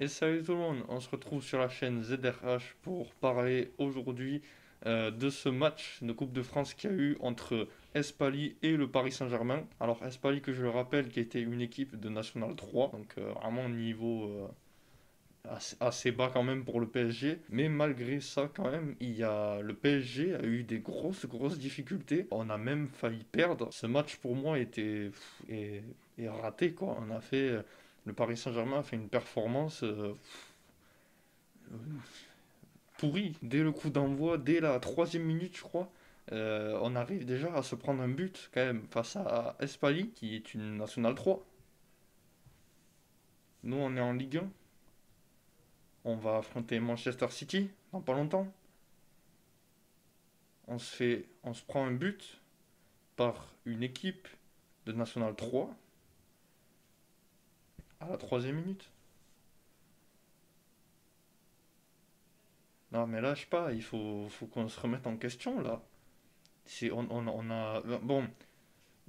Et salut tout le monde, on se retrouve sur la chaîne ZRH pour parler aujourd'hui de ce match de Coupe de France qu'il y a eu entre Espali et le Paris Saint-Germain. Alors Espali, que je le rappelle, qui était une équipe de National 3, donc vraiment niveau assez bas quand même pour le PSG. Mais malgré ça quand même, le PSG a eu des grosses difficultés. On a même failli perdre. Ce match pour moi est raté quoi. Le Paris Saint-Germain a fait une performance pourri. Dès le coup d'envoi, dès la troisième minute, je crois, on arrive déjà à se prendre un but quand même face à Espali, qui est une Nationale 3. Nous, on est en Ligue 1. On va affronter Manchester City dans pas longtemps. On se prend un but par une équipe de National 3 à la troisième minute. Non, mais là, je sais pas, faut qu'on se remette en question là. On a. Bon,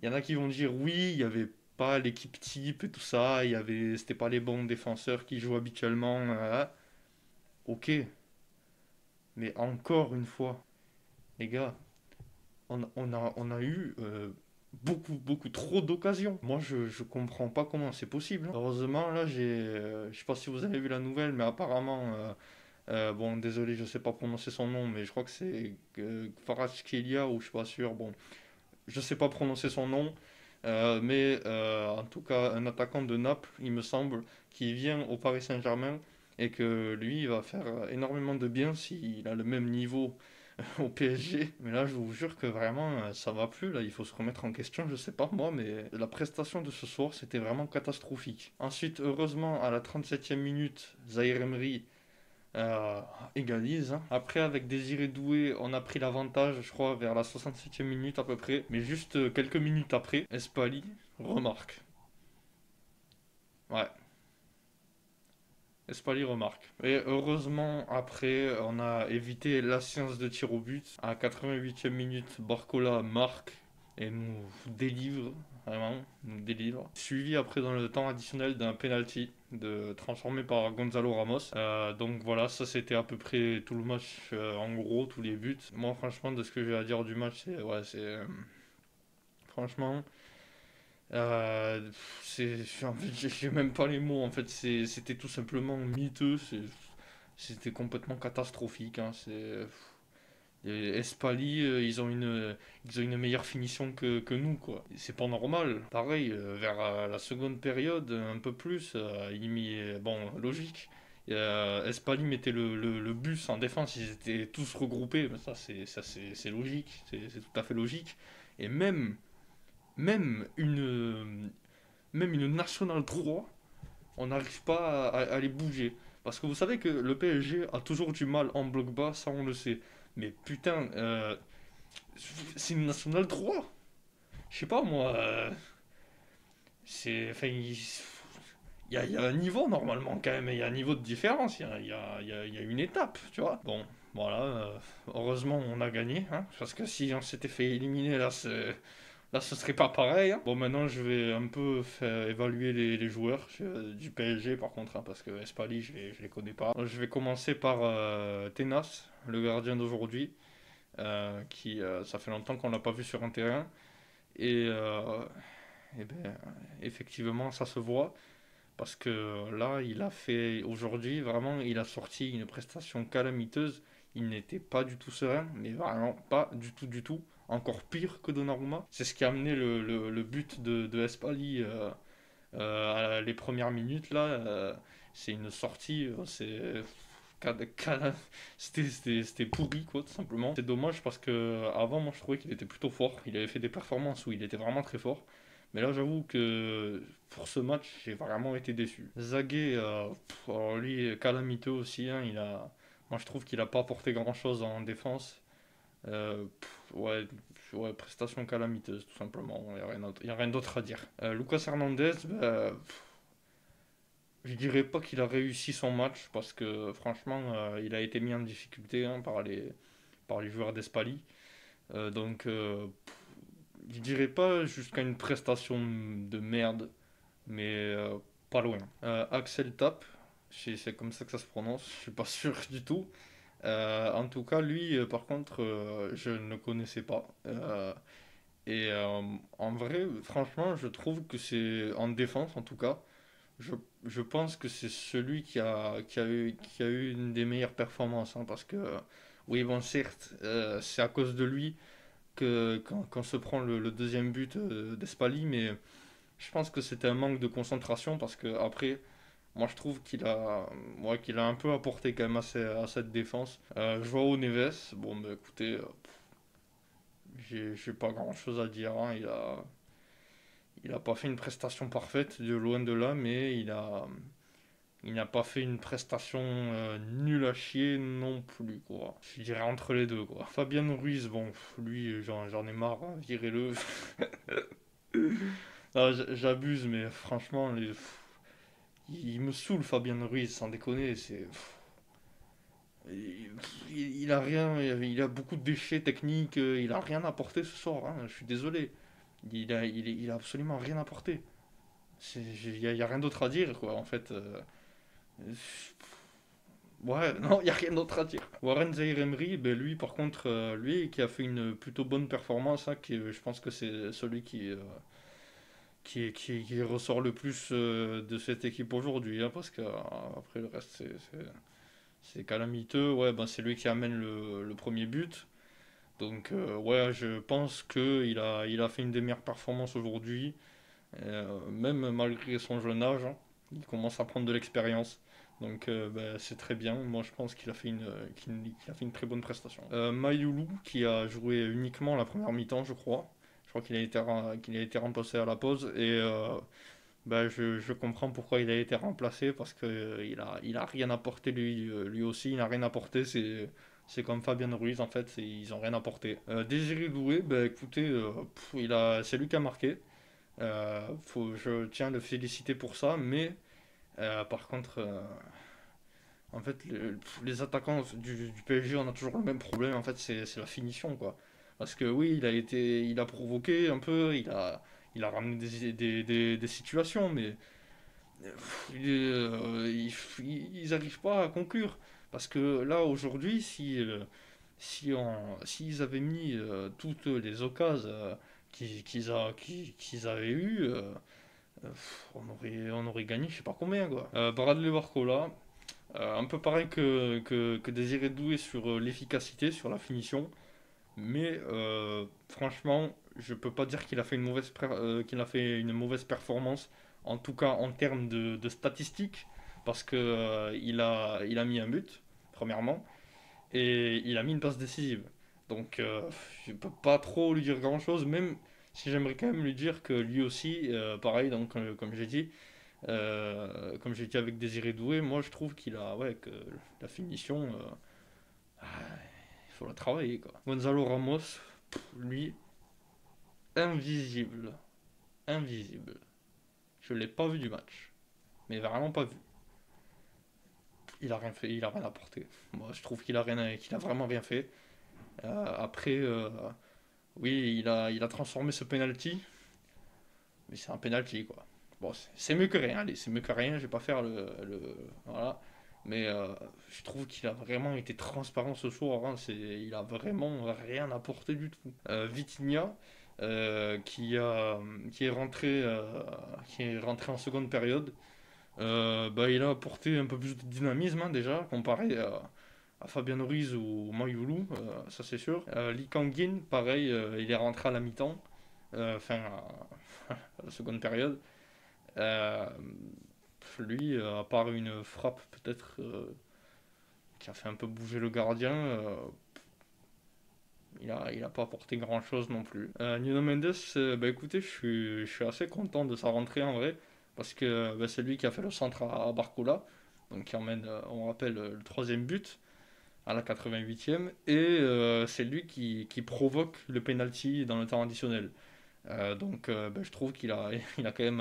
il y en a qui vont dire oui, il y avait pas l'équipe type et tout ça, c'était pas les bons défenseurs qui jouent habituellement. Ok, mais encore une fois, les gars, on a eu beaucoup trop d'occasions. Moi, je comprends pas comment c'est possible, hein. Heureusement, là, je sais pas si vous avez vu la nouvelle, mais apparemment, bon, désolé, je sais pas prononcer son nom, mais je crois que c'est Kvaratskhelia ou je suis pas sûr. Bon, je sais pas prononcer son nom, mais en tout cas, un attaquant de Naples, il me semble, qui vient au Paris Saint-Germain et que lui, il va faire énormément de bien s'il a le même niveau au PSG. Mais là, je vous jure que vraiment, ça va plus. Là, il faut se remettre en question. Je sais pas moi, mais la prestation de ce soir, c'était vraiment catastrophique. Ensuite, heureusement, à la 37e minute, Zahir Emery euh, égalise, hein. Après, avec Désiré Doué, on a pris l'avantage, je crois, vers la 67e minute à peu près. Mais juste quelques minutes après, Espali remarque. Ouais, Espali remarque. Et heureusement, après, on a évité la séance de tir au but. À 88e minute, Barcola marque et nous délivre, vraiment, nous délivre. Suivi après dans le temps additionnel d'un penalty transformé par Gonzalo Ramos. Donc voilà, ça c'était à peu près tout le match, en gros, tous les buts. Moi, franchement, de ce que j'ai à dire du match, franchement, en fait, j'ai même pas les mots. En fait, c'était tout simplement miteux. C'était complètement catastrophique, hein. Les Espali, ils ont une meilleure finition que nous, quoi. C'est pas normal. Pareil, vers la seconde période, un peu plus, bon, logique. Espali mettait le bus en défense, ils étaient tous regroupés. Mais c'est logique, c'est tout à fait logique. Et même une, même une Nationale 3, on n'arrive pas à les bouger. Parce que vous savez que le PSG a toujours du mal en bloc bas, ça on le sait. Mais putain, c'est une Nationale 3. Je sais pas moi. Enfin, il y a un niveau normalement quand même. Il y a un niveau de différence. Il y a une étape, tu vois. Bon, voilà. Heureusement, on a gagné, hein, parce que si on s'était fait éliminer là, là, ce serait pas pareil, hein. Bon, maintenant, je vais un peu faire évaluer les joueurs du PSG, par contre, hein, parce que Espali, je les connais pas. Je vais commencer par Tenas, le gardien d'aujourd'hui, ça fait longtemps qu'on l'a pas vu sur un terrain. Et, euh, et ben, effectivement, ça se voit, parce que là, il a fait, aujourd'hui, vraiment, il a sorti une prestation calamiteuse. Il n'était pas du tout serein, mais vraiment pas du tout. Encore pire que Donnarumma. C'est ce qui a amené le but de Espali les premières minutes là. C'est une sortie, c'était pourri quoi, tout simplement. C'est dommage parce que avant, moi je trouvais qu'il était plutôt fort. Il avait fait des performances où il était vraiment très fort. Mais là, j'avoue que pour ce match, j'ai vraiment été déçu. Zaguet, alors lui, calamiteux aussi, hein. Moi, je trouve qu'il a pas apporté grand-chose en défense. Ouais, ouais, prestation calamiteuse, tout simplement. Il y a rien d'autre à dire. Lucas Hernandez, je dirais pas qu'il a réussi son match parce que franchement, il a été mis en difficulté, hein, par les joueurs d'Espali. Donc, je dirais pas jusqu'à une prestation de merde, mais pas loin. Axel Tapp, C'est comme ça que ça se prononce, je suis pas sûr du tout. En tout cas, lui, par contre, je ne le connaissais pas. Et en vrai, franchement, je trouve que c'est en défense, en tout cas, je, je pense que c'est celui qui a eu une des meilleures performances, hein, parce que, oui, bon, certes, c'est à cause de lui que quand se prend le deuxième but d'Espali, mais je pense que c'était un manque de concentration, parce que après, moi je trouve qu'il a un peu apporté quand même à cette défense. Joao Neves, bon, bah écoutez, j'ai pas grand chose à dire, hein, il a pas fait une prestation parfaite, de loin de là, mais il n'a pas fait une prestation nulle à chier non plus, quoi. Je dirais entre les deux, quoi. Fabien Ruiz, bon, lui, j'en ai marre, hein, virez-le. Non, j'abuse, mais franchement, il me saoule, Fabien Ruiz, sans déconner. Il a rien, il a beaucoup de déchets techniques, il a rien apporté ce soir, hein, je suis désolé. Il a absolument rien apporté. Il y a rien d'autre à dire, quoi, en fait. Ouais, non, il n'y a rien d'autre à dire. Warren Zaïre-Emery, ben lui, par contre, lui qui a fait une plutôt bonne performance, hein, je pense que c'est celui qui ressort le plus de cette équipe aujourd'hui, hein, parce que après le reste, c'est calamiteux. Ouais, ben, c'est lui qui amène le premier but. Donc, ouais, je pense qu'il a fait une des meilleures performances aujourd'hui, même malgré son jeune âge, hein. Il commence à prendre de l'expérience. Donc bah, c'est très bien. Moi je pense qu'il a fait une très bonne prestation. Mayoulou qui a joué uniquement la première mi-temps je crois. Je crois qu'il a été remplacé à la pause et bah, je comprends pourquoi il a été remplacé parce que il a rien apporté lui aussi. Il n'a rien apporté. C'est comme Fabien Ruiz en fait. Ils ont rien apporté. Désiré Doué, bah écoutez, c'est lui qui a marqué. Je tiens à le féliciter pour ça, mais par contre, en fait, les attaquants du PSG, on a toujours le même problème. En fait, c'est la finition, quoi. Parce que oui, il a provoqué un peu, il a ramené des situations, mais ils n'arrivent pas à conclure. Parce que là, aujourd'hui, s'ils avaient mis toutes les occasions qu'ils avaient eues, on aurait gagné je sais pas combien, quoi. Bradley Barcola, un peu pareil que Désiré Doué sur l'efficacité, sur la finition. Mais franchement, je peux pas dire qu'il a fait une mauvaise performance, en tout cas en termes de statistiques, parce que il a mis un but, premièrement, et il a mis une passe décisive. Donc je peux pas trop lui dire grand-chose, même si j'aimerais quand même lui dire que lui aussi, pareil, donc comme j'ai dit avec Désiré Doué, moi je trouve ouais, que la finition, ah, il faut la travailler, quoi. Gonzalo Ramos, lui, invisible. Invisible. Je l'ai pas vu du match. Mais vraiment pas vu. Il a rien fait, il a rien apporté. Moi, je trouve qu'il a vraiment rien fait. Après, oui, il a transformé ce penalty, mais c'est un penalty, quoi. Bon, c'est mieux que rien, allez, c'est mieux que rien, je vais pas faire voilà. Mais je trouve qu'il a vraiment été transparent ce soir, hein, il a vraiment rien apporté du tout. Vitinha, qui est rentré en seconde période, bah, il a apporté un peu plus de dynamisme, hein, déjà, comparé à Fabien Ruiz ou Mayoulou, ça c'est sûr. Lee Kangin, pareil, il est rentré à la mi-temps, enfin à la seconde période. Euh, Lui, à part une frappe peut-être qui a fait un peu bouger le gardien, il a pas apporté grand-chose non plus. Nuno Mendes, bah écoutez, je suis assez content de sa rentrée en vrai, parce que bah, c'est lui qui a fait le centre à Barcola, donc qui emmène, on rappelle, le troisième but à la 88e, et c'est lui qui provoque le penalty dans le temps additionnel. Donc bah, je trouve il a quand même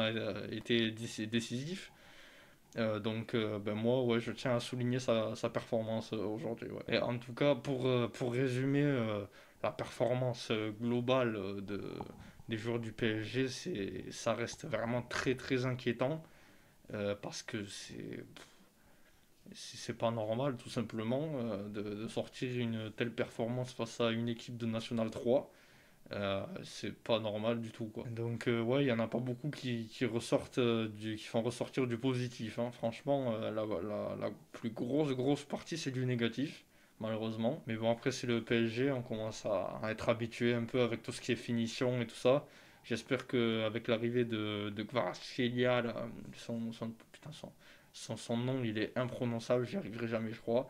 été décisif. Donc ben moi ouais, je tiens à souligner sa performance aujourd'hui. Ouais. Et en tout cas pour résumer la performance globale des joueurs du PSG, ça reste vraiment très très inquiétant parce que c'est pas normal, tout simplement, de sortir une telle performance face à une équipe de National 3. C'est pas normal du tout, quoi. Donc, ouais, il y en a pas beaucoup qui ressortent, qui font ressortir du positif, hein. Franchement, la plus grosse partie, c'est du négatif, malheureusement. Mais bon, après, c'est le PSG, on commence à être habitué un peu avec tout ce qui est finition et tout ça. J'espère qu'avec l'arrivée de Kvaratskhelia, là, putain, son nom, il est imprononçable, j'y arriverai jamais, je crois.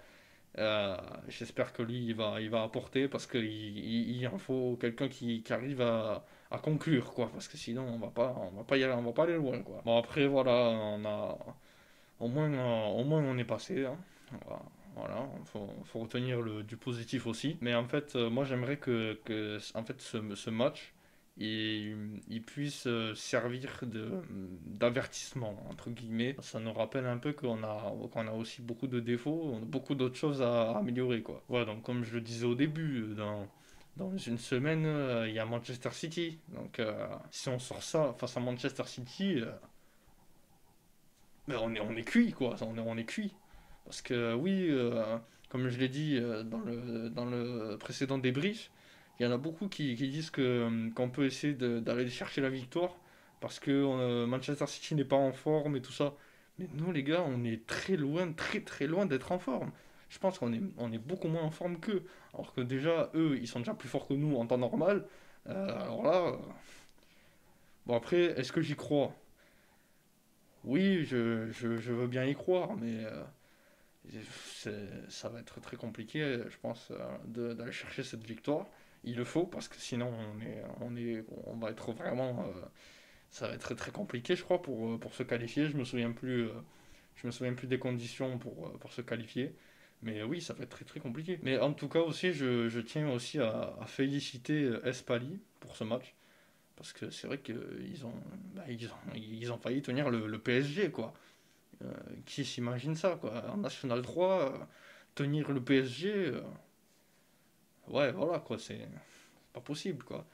Euh, J'espère que lui, il va apporter parce qu'il en faut quelqu'un qui arrive à conclure, quoi. Parce que sinon, on va pas y aller, on va pas aller loin, quoi. Bon, après, voilà, au moins on est passé, hein. Voilà, faut retenir du positif aussi. Mais en fait, moi, j'aimerais en fait, ce match, il puisse servir d'avertissement, entre guillemets. Ça nous rappelle un peu qu'on a aussi beaucoup de défauts, on a beaucoup d'autres choses à améliorer, quoi. Voilà, donc comme je le disais au début, dans une semaine, il y a Manchester City. Donc si on sort ça face à Manchester City, ben on est cuit, quoi. On est cuit. Parce que oui, comme je l'ai dit dans le précédent débrief, il y en a beaucoup qui disent qu'on peut essayer d'aller chercher la victoire parce que Manchester City n'est pas en forme et tout ça. Mais nous, les gars, on est très loin, très très loin d'être en forme. Je pense qu'on est beaucoup moins en forme qu'eux. Alors que déjà, eux, ils sont déjà plus forts que nous en temps normal. Alors là, bon après, est-ce que j'y crois? Oui, je veux bien y croire, mais ça va être très compliqué, je pense, d'aller chercher cette victoire. Il le faut parce que sinon on va être vraiment, ça va être très très compliqué, je crois, pour se qualifier. Je me souviens plus des conditions pour se qualifier. Mais oui, ça va être très très compliqué. Mais en tout cas aussi, je tiens aussi à féliciter Espali pour ce match. Parce que c'est vrai qu'ils ont failli tenir le PSG, quoi. Euh, qui s'imagine ça, quoi? En National 3, tenir le PSG, ouais, voilà, quoi, c'est pas possible, quoi.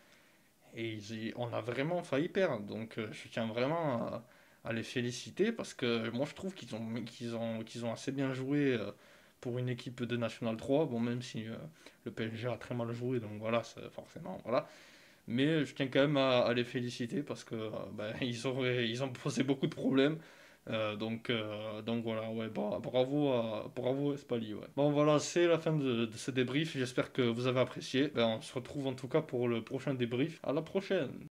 Et on a vraiment failli perdre, donc je tiens vraiment à les féliciter parce que moi je trouve qu'ils ont assez bien joué pour une équipe de National 3, bon, même si le PSG a très mal joué, donc voilà, forcément, voilà. Mais je tiens quand même à les féliciter parce que ben, ils ont posé beaucoup de problèmes. Donc voilà, ouais, bravo à Espali, ouais. Bon voilà, c'est la fin de ce débrief. J'espère que vous avez apprécié. Ben, on se retrouve en tout cas pour le prochain débrief. À la prochaine!